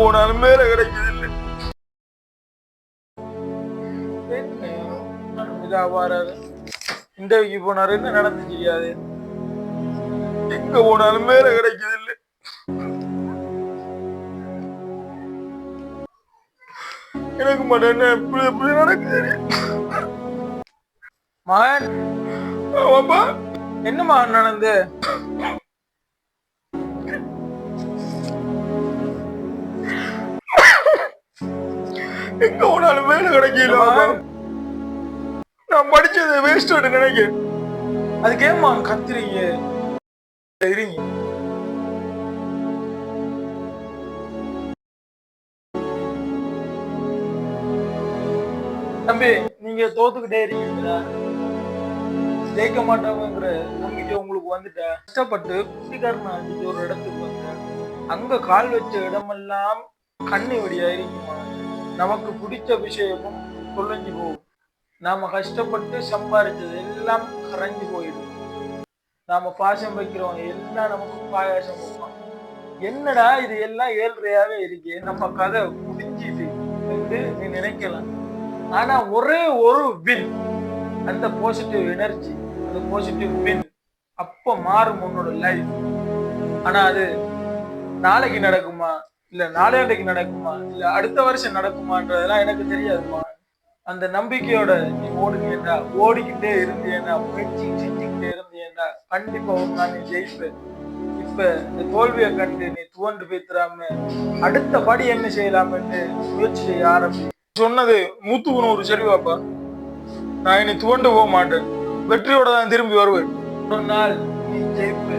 போனாலும் மேல கிடைக்குது இல்லை. இன்டர்வியூக்கு போனாரு, என்ன நடந்து தெரியாது. எங்க போனாலும் மேல கிடைக்குது இல்லை. எனக்கு மட்டும் என்ன எப்படி எப்படி நடக்குது மகன்? ஆமாப்பா. என்ன மகன் நடந்து? எங்க போனாலும் வேலை கிடைக்கல. நான் படிச்சது வேஸ்ட் நினைக்கிறேன். அதுக்கு ஏமா கத்துறீங்க? தம்பி, நீங்க தோத்துக்கிட்டே இருக்கீங்களா? ஜெயிக்க மாட்டாங்கிற நம்பிக்கை உங்களுக்கு வந்துட்டா கஷ்டப்பட்டு குட்டிக்காரன் அடிச்சு ஒரு இடத்துக்கு வந்தேன். அங்க கால் வச்ச இடமெல்லாம் கண்ணி வடியா இருக்குமா? நமக்கு பிடிச்ச விஷயமும் தொலைஞ்சு போகும். நாம கஷ்டப்பட்டு சம்பாதிச்சது எல்லாம் கரைஞ்சு போயிடும். நாம பாசம் வைக்கிறோம் எல்லாம் நமக்கு பாயாசம் வைப்பான். என்னடா இது எல்லாம் ஏழ்றையாவே இருக்கு, நம்ம கதை முடிஞ்சிட்டு என்று நீ நினைக்கலாம். ஆனா ஒரே ஒரு வின், அந்த பாசிட்டிவ் எனர்ஜி, அந்த பாசிட்டிவ் வின் அப்ப மாறும் உன்னோட லைஃப். ஆனா அது நாளைக்கு நடக்குமா, இல்ல நாளைக்கு நடக்குமா, இல்ல அடுத்த வருஷம் நடக்குமான்றதெல்லாம் எனக்கு தெரியாதுமா. அந்த நம்பிக்கையோட நீ ஓடுனீன்னா, ஓடிக்கிட்டே இருந்தீன்னா, முயற்சி செஞ்சுக்கிட்டே இருந்தீன்னா கண்டிப்பா ஒரு நாள் நீ ஜெயிப்ப. இப்ப இந்த தோல்வியை கண்டு நீ துவண்டு பேத்துறாம அடுத்த படி என்ன செய்யலாம்னு முயற்சி செய்ய ஆரம்பி. சொன்னது 100% சரிவாப்பா. நான் இனி துவண்டு போக மாட்டேன். வெற்றியோட தான் திரும்பி வருவேன். ஒரு நாள் நீ ஜெயிப்ப.